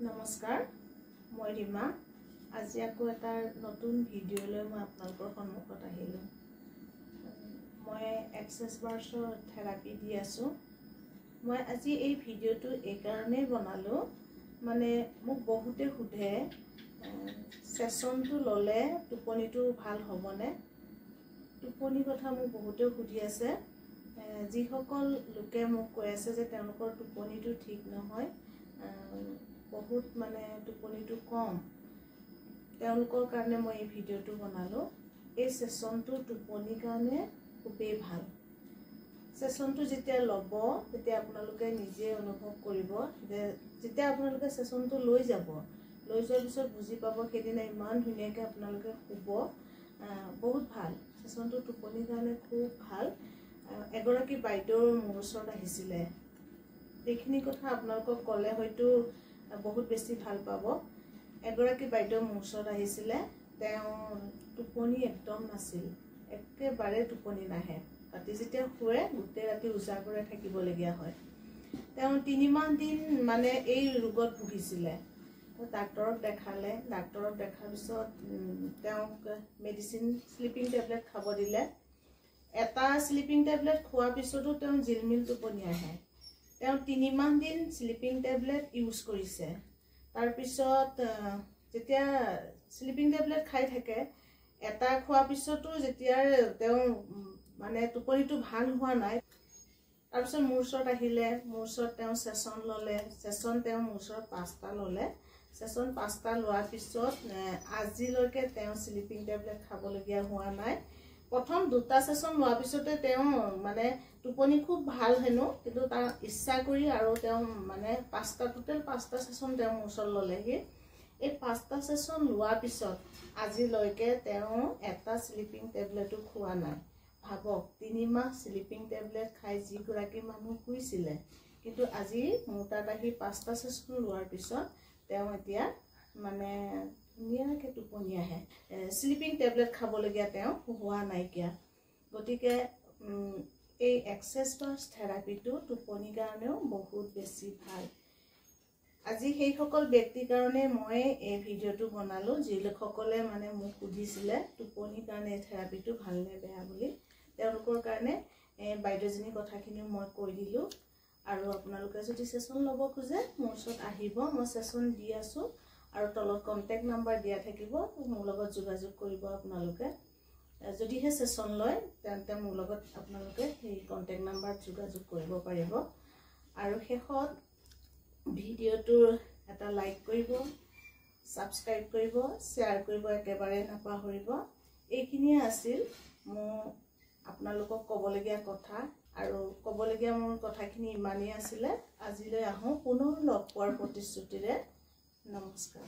নমস্কাৰ, মই ৰীমা। আজি আকৌ এটা নতুন ভিডিঅ' লৈ মই আপোনালোকৰ সন্মুখত আহিলোঁ। মই এক্সেছ বাৰ্ছৰ থেৰাপি দি আছোঁ। মই আজি এই ভিডিঅ'টো এইকাৰণেই বনালোঁ, মানে মোক বহুতে সোধে ছেশ্যনটো ল'লে টোপনিটো ভাল হ'বনে? টোপনিৰ কথা মোক বহুতে সুধি আছে। যিসকল লোকে মোক কৈ আছে যে তেওঁলোকৰ টোপনিটো ঠিক নহয়, বহুত মানে টোপনিটো কম, তেওঁলোকৰ কাৰণে মই এই ভিডিঅ'টো বনালোঁ। এই ছেশ্যনটো টোপনিৰ কাৰণে খুবেই ভাল। ছেশ্যনটো যেতিয়া ল'ব তেতিয়া আপোনালোকে নিজে অনুভৱ কৰিব যে যেতিয়া আপোনালোকে ছেশ্যনটো লৈ যোৱাৰ পিছত বুজি পাব সেইদিনা ইমান ধুনীয়াকৈ আপোনালোকে শুব। বহুত ভাল, ছেশ্যনটো টোপনিৰ কাৰণে খুব ভাল। এগৰাকী বাইদেউৰ মোৰ ওচৰত আহিছিলে, এইখিনি কথা আপোনালোকক ক'লে হয়তো বহুত বেছি ভাল পাব। এগৰাকী বাইদেউ মোৰ ওচৰত আহিছিলে, তেওঁ টোপনি একদম নাছিল, একেবাৰে টোপনি নাহে। ৰাতি যেতিয়া শুৱে গোটেই ৰাতি উজাগৰে থাকিবলগীয়া হয়। তেওঁ 3 মাহ দিন মানে এই ৰোগত ভুগিছিলে। ডাক্তৰক দেখালে, ডাক্তৰক দেখাৰ পিছত তেওঁক মেডিচিন স্লিপিং টেবলেট খাব দিলে। এটা স্লিপিং টেবলেট খোৱাৰ পিছতো তেওঁ জিলমিল টোপনি আহে। তেওঁ 3 মাহ দিন স্লিপিং টেবলেট ইউজ কৰিছে। তাৰপিছত যেতিয়া স্লিপিং টেবলেট খাই থাকে, এটা খোৱাৰ পিছতো যেতিয়া তেওঁ মানে টোপনিটো ভাল হোৱা নাই, তাৰপিছত মোৰ ওচৰত আহিলে, মোৰ ওচৰত তেওঁ ছেশ্যন ল'লে। ছেশ্যন তেওঁ মোৰ ওচৰত 5টা ল'লে। ছেশ্যন 5টা লোৱাৰ পিছত আজিলৈকে তেওঁ স্লিপিং টেবলেট খাবলগীয়া হোৱা নাই। প্ৰথম 2টা ছেশ্যন লোৱাৰ পিছতে তেওঁ মানে টোপনি খুব ভাল হেনো, কিন্তু তাৰ ইচ্ছা কৰি আৰু তেওঁ মানে টোটেল 5টা ছেশ্যন তেওঁ মোৰ ওচৰত ল'লেহি। এই 5টা ছেশ্যন লোৱাৰ পিছত আজিলৈকে তেওঁ এটা স্লিপিং টেবলেটো খোৱা নাই। ভাবক, 3 মাহ স্লিপিং টেবলেট খাই যিগৰাকী মানুহ শুইছিলে, কিন্তু আজি মোৰ তাত আহি 5টা ছেশ্যন লোৱাৰ পিছত তেওঁ এতিয়া মানে ধুনীয়াকৈ টোপনি আহে। স্লিপিং টেবলেট খাবলগীয়া তেওঁ হোৱা নাইকিয়া। গতিকে এই এক্সেছ বাৰ্ছ থেৰাপিটো টোপনিৰ কাৰণেও বহুত বেছি ভাল। আজি সেইসকল ব্যক্তিৰ কাৰণে মই এই ভিডিঅ'টো বনালোঁ, যিসকলে মানে মোক সুধিছিলে টোপনিৰ কাৰণে এই থেৰাপিটো ভালনে বেয়া বুলি। তেওঁলোকৰ কাৰণে বাইদেউজনীৰ কথাখিনিও মই কৈ দিলোঁ। আৰু আপোনালোকে যদি ছেশ্যন ল'ব খোজে মোৰ ওচৰত আহিব, মই ছেশ্যন দি আছোঁ। আৰু তলত কণ্টেক্ট নাম্বাৰ দিয়া থাকিব, মোৰ লগত যোগাযোগ কৰিব আপোনালোকে। যদিহে ছেশ্যন লয় তেন্তে মোৰ লগত আপোনালোকে সেই কণ্টেক্ট নাম্বাৰত যোগাযোগ কৰিব পাৰিব। আৰু শেষত ভিডিঅ'টোৰ এটা লাইক কৰিব, ছাবস্ক্ৰাইব কৰিব, শ্বেয়াৰ কৰিব একেবাৰে নাপাহৰিব। এইখিনিয়ে আছিল মোৰ আপোনালোকক ক'বলগীয়া কথা। আৰু ক'বলগীয়া মোৰ কথাখিনি ইমানেই আছিলে। আজিলৈ আহোঁ পুনৰ লগ পোৱাৰ প্ৰতিশ্ৰুতিৰে। নমস্কাৰ।